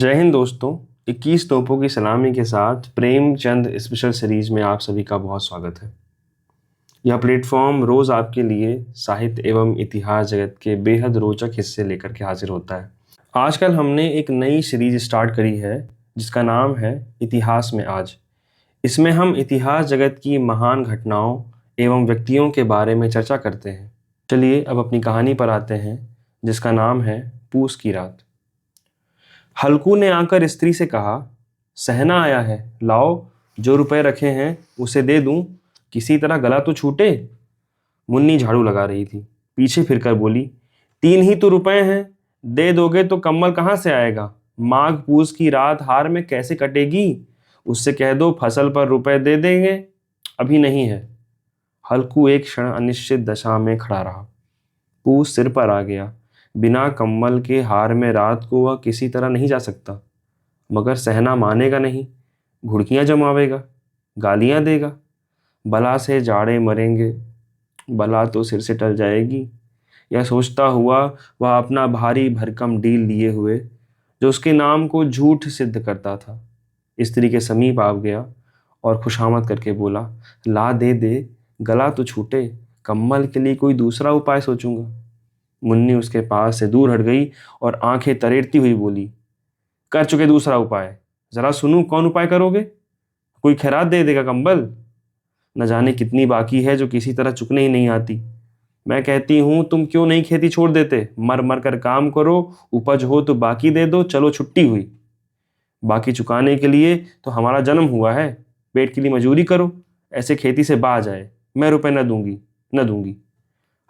जय हिंद दोस्तों। 21 तोपों की सलामी के साथ प्रेमचंद स्पेशल सीरीज में आप सभी का बहुत स्वागत है। यह प्लेटफॉर्म रोज आपके लिए साहित्य एवं इतिहास जगत के बेहद रोचक हिस्से लेकर के हाजिर होता है। आजकल हमने एक नई सीरीज स्टार्ट करी है जिसका नाम है इतिहास में आज। इसमें हम इतिहास जगत की महान घटनाओं एवं व्यक्तियों के बारे में चर्चा करते हैं। चलिए अब अपनी कहानी पर आते हैं जिसका नाम है पूस की रात। हल्कू ने आकर स्त्री से कहा, सहना आया है, लाओ जो रुपए रखे हैं उसे दे दूं, किसी तरह गला तो छूटे। मुन्नी झाड़ू लगा रही थी, पीछे फिरकर बोली, 3 ही तो रुपए हैं, दे दोगे तो कम्बल कहाँ से आएगा। माघ पूस की रात हार में कैसे कटेगी। उससे कह दो फसल पर रुपए दे देंगे, अभी नहीं है। हल्कू एक क्षण अनिश्चित दशा में खड़ा रहा। पूस सिर पर आ गया। बिना कम्बल के हार में रात को वह किसी तरह नहीं जा सकता, मगर सहना मानेगा नहीं। घुड़कियां जमावेगा, गालियां देगा, बला से जाड़े मरेंगे, बला तो सिर से टल जाएगी। यह सोचता हुआ वह अपना भारी भरकम डील लिए हुए, जो उसके नाम को झूठ सिद्ध करता था, स्त्री के समीप आ गया और खुशामद करके बोला, ला दे दे, गला तो छूटे, कम्बल के लिए कोई दूसरा उपाय सोचूंगा। मुन्नी उसके पास से दूर हट गई और आंखें तरेड़ती हुई बोली, कर चुके दूसरा उपाय, जरा सुनूं कौन उपाय करोगे। कोई खैरात दे देगा कंबल। न जाने कितनी बाकी है जो किसी तरह चुकने ही नहीं आती। मैं कहती हूं तुम क्यों नहीं खेती छोड़ देते, मर मर कर काम करो, उपज हो तो बाकी दे दो, चलो छुट्टी हुई। बाकी चुकाने के लिए तो हमारा जन्म हुआ है, पेट के लिए मजूरी करो, ऐसे खेती से बाज आए। मैं रुपए न दूंगी, न दूंगी।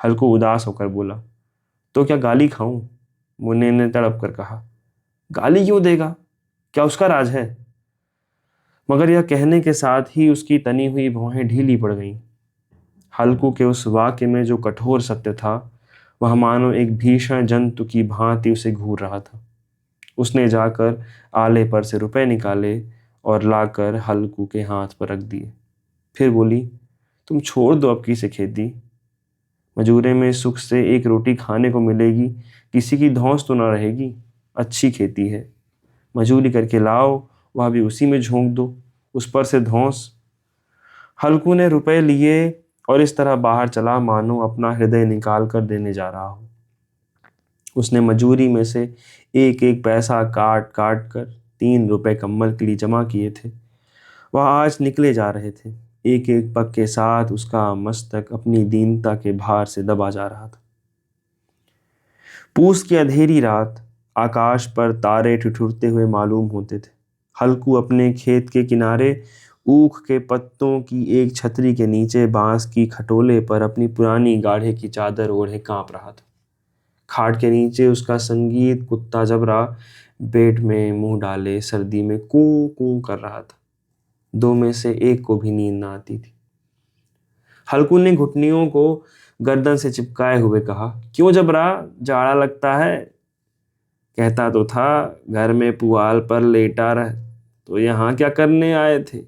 हल्कू उदास होकर बोला, तो क्या गाली खाऊं। मुन्ने ने तड़प कर कहा, गाली क्यों देगा, क्या उसका राज है। मगर यह कहने के साथ ही उसकी तनी हुई भौहें ढीली पड़ गईं। हल्कू के उस वाक्य में जो कठोर सत्य था, वह मानो एक भीषण जंतु की भांति उसे घूर रहा था। उसने जाकर आले पर से रुपए निकाले और लाकर हल्कू के हाथ पर रख दिए। फिर बोली, तुम छोड़ दो अब की से खेती। मजूरे में सुख से एक रोटी खाने को मिलेगी, किसी की धौंस तो ना रहेगी। अच्छी खेती है, मजूरी करके लाओ, वह भी उसी में झोंक दो, उस पर से धौंस। हल्कू ने रुपए लिए और इस तरह बाहर चला मानो अपना हृदय निकाल कर देने जा रहा हो। उसने मजूरी में से एक एक पैसा काट काट कर 3 रुपए कम्बल के लिए जमा किए थे। वह आज निकले जा रहे थे। एक एक पग के साथ उसका मस्तक अपनी दीनता के भार से दबा जा रहा था। पूस की अंधेरी रात, आकाश पर तारे ठिठुरते हुए मालूम होते थे। हल्कू अपने खेत के किनारे ऊख के पत्तों की एक छतरी के नीचे बांस की खटोले पर अपनी पुरानी गाढ़े की चादर ओढ़े कांप रहा था। खाट के नीचे उसका संगीत कुत्ता जबरा बेड में मुंह डाले सर्दी में कू कू कर रहा था। 2 में से एक को भी नींद ना आती थी। हल्कू ने घुटनियों को गर्दन से चिपकाए हुए कहा, क्यों जबरा, जाड़ा लगता है। कहता तो था घर में पुआल पर लेटा रह, तो यहाँ क्या करने आए थे।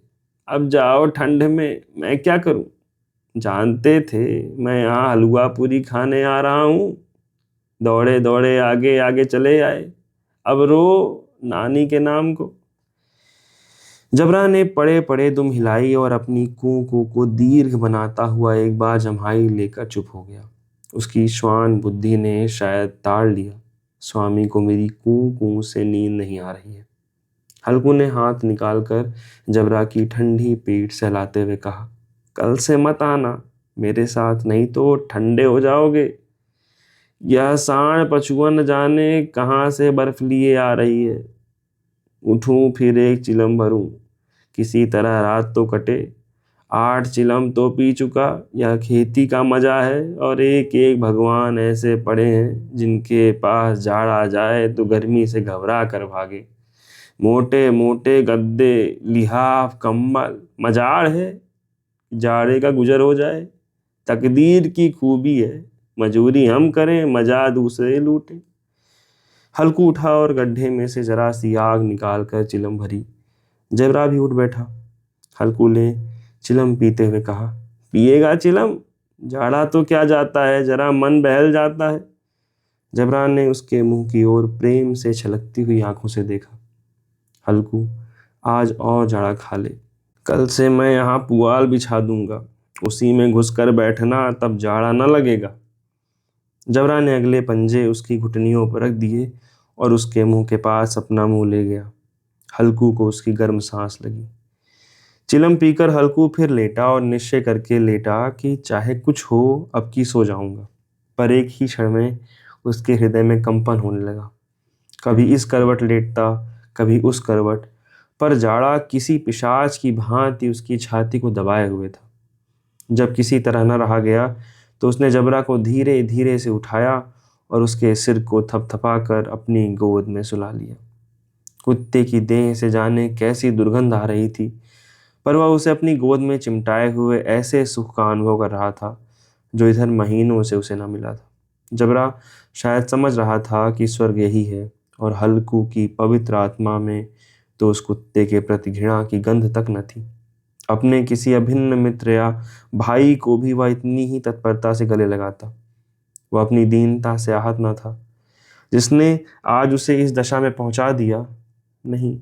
अब जाओ ठंड में, मैं क्या करूं। जानते थे मैं यहाँ हलवा पूरी खाने आ रहा हूँ, दौड़े दौड़े आगे आगे चले आए। अब रो नानी के नाम को। जबरा ने पड़े पड़े दुम हिलाई और अपनी कू कू को दीर्घ बनाता हुआ एक बार जम्हाई लेकर चुप हो गया। उसकी श्वान बुद्धि ने शायद ताड़ लिया, स्वामी को मेरी कू कू से नींद नहीं आ रही है। हल्कू ने हाथ निकालकर जबरा की ठंडी पीठ सहलाते हुए कहा, कल से मत आना मेरे साथ, नहीं तो ठंडे हो जाओगे। यह सांड पछुआ न जाने कहाँ से बर्फ लिए आ रही है। उठूं फिर एक चिलम भरूं, किसी तरह रात तो कटे। 8 चिलम तो पी चुका, यह खेती का मजा है। और एक एक भगवान ऐसे पड़े हैं जिनके पास जाड़ आ जाए तो गर्मी से घबरा कर भागे। मोटे मोटे गद्दे, लिहाफ, कम्बल, मजाड़ है, जाड़े का गुजर हो जाए। तकदीर की खूबी है, मजूरी हम करें, मजा दूसरे लूटें। हल्कू उठा और गड्ढे में से जरा सी आग निकाल कर चिलम भरी। जबरा भी उठ बैठा। हल्कू ने चिलम पीते हुए कहा, पिएगा चिलम, जाड़ा तो क्या जाता है, जरा मन बहल जाता है। जबरा ने उसके मुंह की ओर प्रेम से छलकती हुई आंखों से देखा। हल्कू, आज और जाड़ा खा ले। कल से मैं यहाँ पुआल बिछा दूंगा, उसी में घुसकर बैठना, तब जाड़ा न लगेगा। जबरा ने अगले पंजे उसकी घुटनियों पर रख दिए और उसके मुंह के पास अपना मुंह ले गया। हल्कू को उसकी गर्म सांस लगी। चिलम पीकर हल्कू फिर लेटा और निश्चय करके लेटा कि चाहे कुछ हो, अब की सो जाऊंगा। पर एक ही क्षण में उसके हृदय में कंपन होने लगा। कभी इस करवट लेटता, कभी उस करवट, पर जाड़ा किसी पिशाच की भांति उसकी छाती को दबाए हुए था। जब किसी तरह न रहा गया तो उसने जबरा को धीरे धीरे से उठाया और उसके सिर को थपथपाकर अपनी गोद में सुला लिया। कुत्ते की देह से जाने कैसी दुर्गंध आ रही थी, पर वह उसे अपनी गोद में चिमटाए हुए ऐसे सुख का अनुभव कर रहा था जो इधर महीनों से उसे न मिला था। जबरा शायद समझ रहा था कि स्वर्ग यही है, और हल्कू की पवित्र आत्मा में तो उस कुत्ते के प्रति घृणा की गंध तक न थी। अपने किसी अभिन्न मित्र या भाई को भी वह इतनी ही तत्परता से गले लगाता। वह अपनी दीनता से आहत न था, जिसने आज उसे इस दशा में पहुंचा दिया। नहीं,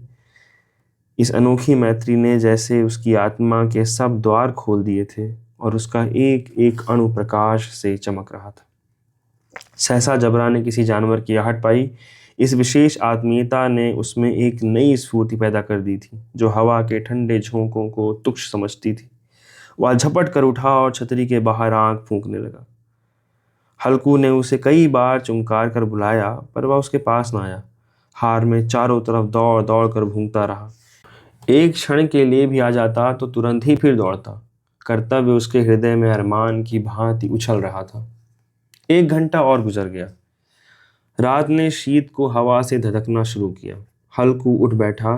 इस अनोखी मैत्री ने जैसे उसकी आत्मा के सब द्वार खोल दिए थे और उसका एक एक अणु प्रकाश से चमक रहा था। सहसा जबरा ने किसी जानवर की आहट पाई। इस विशेष आत्मीयता ने उसमें एक नई स्फूर्ति पैदा कर दी थी, जो हवा के ठंडे झोंकों को तुच्छ समझती थी। वह झपट कर उठा और छतरी के बाहर आंख फूंकने लगा। हल्कू ने उसे कई बार चुमकार कर बुलाया, पर वह उसके पास न आया। हार में चारों तरफ दौड़ दौड़ कर भूंगता रहा। एक क्षण के लिए भी आ जाता तो तुरंत ही फिर दौड़ता। कर्तव्य उसके हृदय में अरमान की भांति उछल रहा था। 1 घंटा और गुजर गया। रात ने शीत को हवा से धधकना शुरू किया। हल्कू उठ बैठा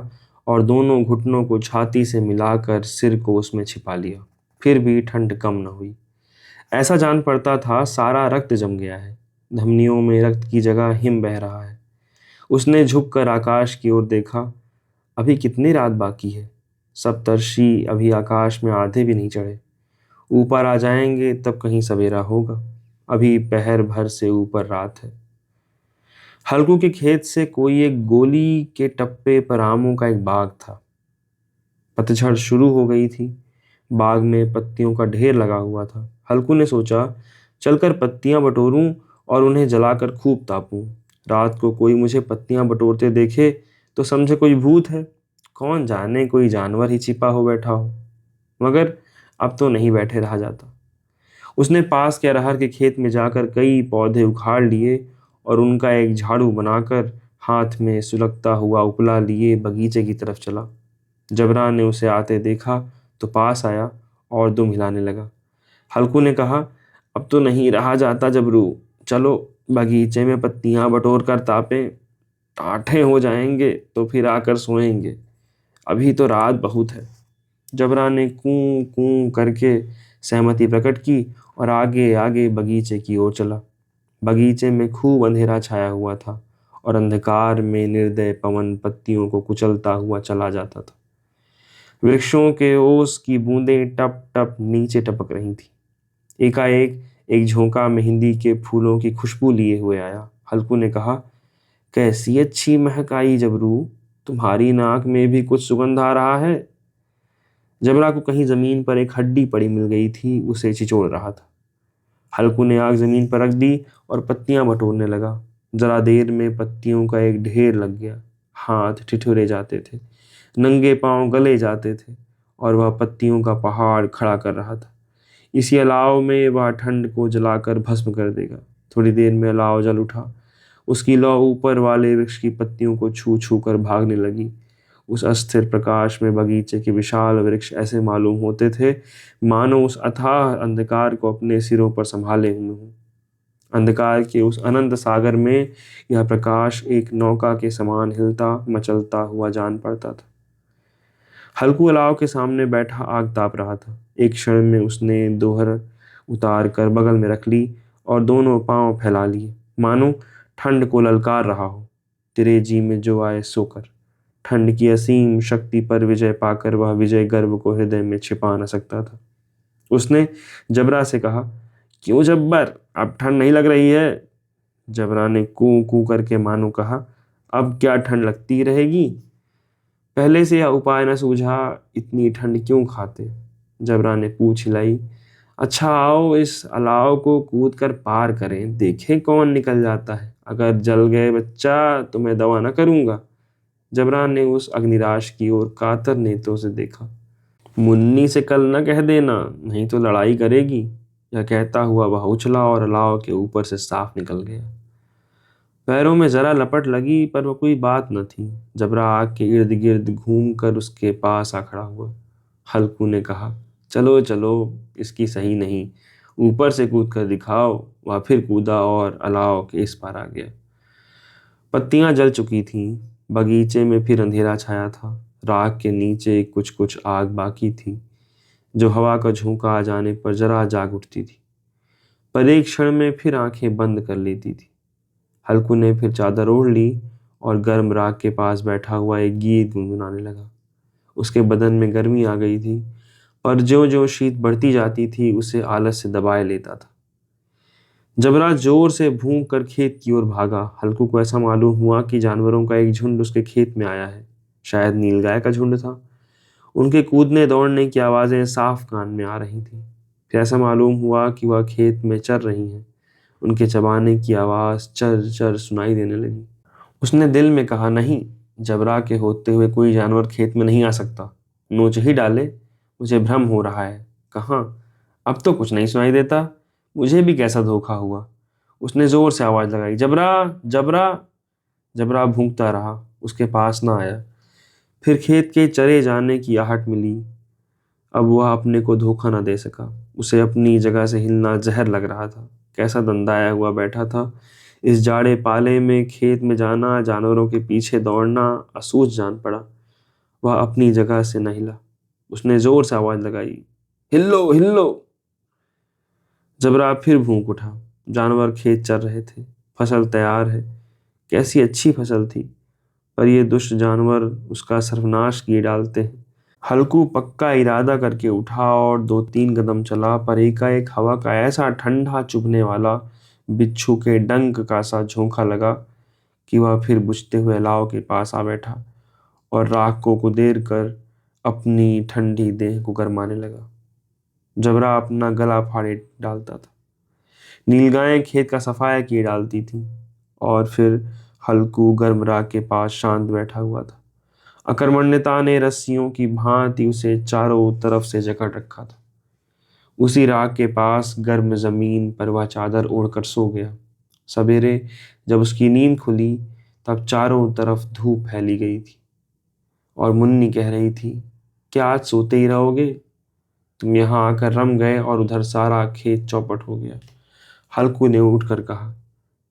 और दोनों घुटनों को छाती से मिलाकर सिर को उसमें छिपा लिया। फिर भी ठंड कम न हुई। ऐसा जान पड़ता था सारा रक्त जम गया है, धमनियों में रक्त की जगह हिम बह रहा है। उसने झुककर आकाश की ओर देखा। अभी कितनी रात बाकी है। सप्तर्षि अभी आकाश में आधे भी नहीं चढ़े। ऊपर आ जाएंगे तब कहीं सवेरा होगा। अभी पहर भर से ऊपर रात है। हल्कू के खेत से कोई एक गोली के टप्पे पर आमों का एक बाग था। पतझड़ शुरू हो गई थी। बाग में पत्तियों का ढेर लगा हुआ था। हल्कू ने सोचा, चलकर पत्तियां बटोरूं और उन्हें जलाकर खूब तापूं। रात को कोई मुझे पत्तियां बटोरते देखे तो समझे कोई भूत है। कौन जाने कोई जानवर ही छिपा हो बैठा हो। मगर अब तो नहीं बैठे रहा जाता। उसने पास के अरहर के खेत में जाकर कई पौधे उखाड़ लिए और उनका एक झाड़ू बनाकर हाथ में सुलगता हुआ उपला लिए बगीचे की तरफ चला। जबरा ने उसे आते देखा तो पास आया और दुम हिलाने लगा। हल्कू ने कहा, अब तो नहीं रहा जाता जबरू, चलो बगीचे में पत्तियां बटोर कर तापें। टाठे हो जाएंगे तो फिर आकर सोएंगे। अभी तो रात बहुत है। जबरा ने कूं कूं करके सहमति प्रकट की और आगे आगे बगीचे की ओर चला। बगीचे में खूब अंधेरा छाया हुआ था और अंधकार में निर्दय पवन पत्तियों को कुचलता हुआ चला जाता था। वृक्षों के ओस की बूंदें टप टप नीचे टपक रही थी। एकाएक एक झोंका मेहंदी के फूलों की खुशबू लिए हुए आया। हल्कू ने कहा, कैसी अच्छी महक आई जबरू, तुम्हारी नाक में भी कुछ सुगंध आ रहा है। जबरा को कहीं जमीन पर एक हड्डी पड़ी मिल गई थी, उसे छिचोड़ रहा था। हल्कू ने आग जमीन पर रख दी और पत्तियां बटोरने लगा। जरा देर में पत्तियों का एक ढेर लग गया। हाथ ठिठुरे जाते थे, नंगे पांव गले जाते थे और वह पत्तियों का पहाड़ खड़ा कर रहा था। इसी अलाव में वह ठंड को जलाकर भस्म कर देगा। थोड़ी देर में अलाव जल उठा। उसकी लौ ऊपर वाले वृक्ष की पत्तियों को छू छू कर भागने लगी। उस अस्थिर प्रकाश में बगीचे के विशाल वृक्ष ऐसे मालूम होते थे मानो उस अथाह अंधकार को अपने सिरों पर संभाले हुए हों। अंधकार के उस अनंत सागर में यह प्रकाश एक नौका के समान हिलता मचलता हुआ जान पड़ता था। हल्कू अलाव के सामने बैठा आग ताप रहा था। एक क्षण में उसने दोहर उतार कर बगल में रख ली और दोनों पांव फैला लिए, मानो ठंड को ललकार रहा हो। तेरे जी में जो आए सो कर। ठंड की असीम शक्ति पर विजय पाकर वह विजय गर्व को हृदय में छिपा न सकता था। उसने जबरा से कहा, क्यों जब्बर, अब ठंड नहीं लग रही है। जबरा ने कू कू करके मानो कहा, अब क्या ठंड लगती रहेगी। पहले से यह उपाय न सूझा, इतनी ठंड क्यों खाते? जबरा ने पूछ हिलाई। अच्छा आओ इस अलाव को कूद कर पार करें, देखें कौन निकल जाता है। अगर जल गए बच्चा तो मैं दवा न करूंगा। जबरान ने उस अग्निराश की ओर कातर नेत्रों से देखा। मुन्नी से कल न कह देना, नहीं तो लड़ाई करेगी। यह कहता हुआ वह उछला और अलाव के ऊपर से साफ निकल गया। पैरों में जरा लपट लगी पर वह कोई बात न थी। जबरा आग के इर्द गिर्द घूम कर उसके पास आ खड़ा हुआ। हल्कू ने कहा, चलो चलो, इसकी सही नहीं, ऊपर से कूद कर दिखाओ। वह फिर कूदा और अलाव के इस पार आ गया। पत्तियां जल चुकी थीं, बगीचे में फिर अंधेरा छाया था। राख के नीचे कुछ कुछ आग बाकी थी, जो हवा का झोंका आ जाने पर जरा जाग उठती थी, पर एक क्षण में फिर आंखें बंद कर लेती थी। हल्कू ने फिर चादर ओढ़ ली और गर्म राख के पास बैठा हुआ एक गीत गुनगुनाने लगा। उसके बदन में गर्मी आ गई थी, पर ज्यों ज्यों शीत बढ़ती जाती थी उसे आलस से दबाए लेता था। जबरा जोर से भूंग कर खेत की ओर भागा। हल्कू को ऐसा मालूम हुआ कि जानवरों का एक झुंड उसके खेत में आया है। शायद नीलगाय का झुंड था। उनके कूदने दौड़ने की आवाजें साफ कान में आ रही थी। फिर ऐसा मालूम हुआ कि वह खेत में चर रही हैं। उनके चबाने की आवाज चर चर सुनाई देने लगी। उसने दिल में कहा, नहीं, जबरा के होते हुए कोई जानवर खेत में नहीं आ सकता। नोच ही डाले, मुझे भ्रम हो रहा है। कहाँ? अब तो कुछ नहीं सुनाई देता। मुझे भी कैसा धोखा हुआ। उसने जोर से आवाज लगाई, जबरा जबरा। जबरा भूंकता रहा, उसके पास ना आया। फिर खेत के चरे जाने की आहट मिली। अब वह अपने को धोखा न दे सका। उसे अपनी जगह से हिलना जहर लग रहा था। कैसा दंदाया हुआ बैठा था। इस जाड़े पाले में खेत में जाना, जानवरों के पीछे दौड़ना असूझ जान पड़ा। वह अपनी जगह से न हिला। उसने जोर से आवाज लगाई, हिल्लो हिल्लो। जबरा फिर भूंक उठा। जानवर खेत चर रहे थे। फसल तैयार है। कैसी अच्छी फसल थी, पर ये दुष्ट जानवर उसका सर्वनाश किए डालते हैं। हल्कू पक्का इरादा करके उठा और 2-3 कदम चला, पर एकाएक हवा का ऐसा ठंडा चुभने वाला बिच्छू के डंक का सा झोंका लगा कि वह फिर बुझते हुए अलाव के पास आ बैठा और राख को कुदेर कर अपनी ठंडी देह को गरमाने लगा। जबरा अपना गला फाड़े डालता था। नीलगायें खेत का सफाया किए डालती थीं और फिर हल्कू गर्म राख के पास शांत बैठा हुआ था। अकर्मण्यता ने रस्सियों की भांति उसे चारों तरफ से जकड़ रखा था। उसी राख के पास गर्म जमीन पर वह चादर ओढ़कर सो गया। सवेरे जब उसकी नींद खुली तब चारों तरफ धूप फैली गई थी और मुन्नी कह रही थी, क्या आज सोते ही रहोगे? तुम यहाँ आकर रम गए और उधर सारा खेत चौपट हो गया। हल्कू ने उठकर कहा,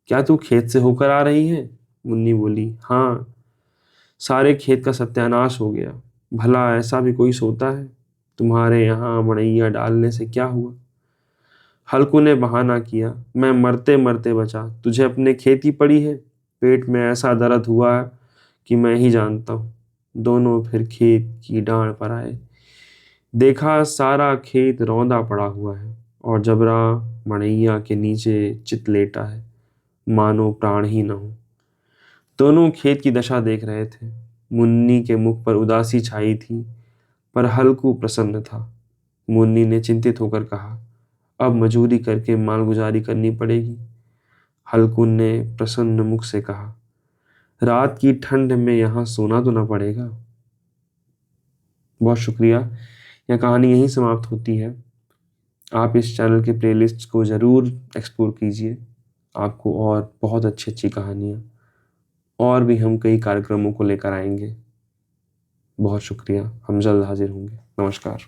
क्या तू खेत से होकर आ रही है? मुन्नी बोली, हाँ। सारे खेत का सत्यानाश हो गया। भला ऐसा भी कोई सोता है? तुम्हारे यहाँ मड़ैया डालने से क्या हुआ? हल्कू ने बहाना किया, मैं मरते मरते बचा, तुझे अपने खेती पड़ी है। पेट में ऐसा दर्द हुआ कि मैं ही जानता हूँ। दोनों फिर खेत की डांड पर आए। देखा सारा खेत रौंदा पड़ा हुआ है और जबरा मड़ैया के नीचे चित लेटा है, मानो प्राण ही न हो। दोनों खेत की दशा देख रहे थे। मुन्नी के मुख पर उदासी छाई थी, पर हल्कू प्रसन्न था। मुन्नी ने चिंतित होकर कहा, अब मजूरी करके मालगुजारी करनी पड़ेगी। हल्कू ने प्रसन्न मुख से कहा, रात की ठंड में यहाँ सोना तो न पड़ेगा। बहुत शुक्रिया। यह कहानी यहीं समाप्त होती है। आप इस चैनल के प्लेलिस्ट को ज़रूर एक्सप्लोर कीजिए। आपको और बहुत अच्छी अच्छी कहानियाँ और भी हम कई कार्यक्रमों को लेकर आएंगे। बहुत शुक्रिया। हम जल्द हाजिर होंगे। नमस्कार।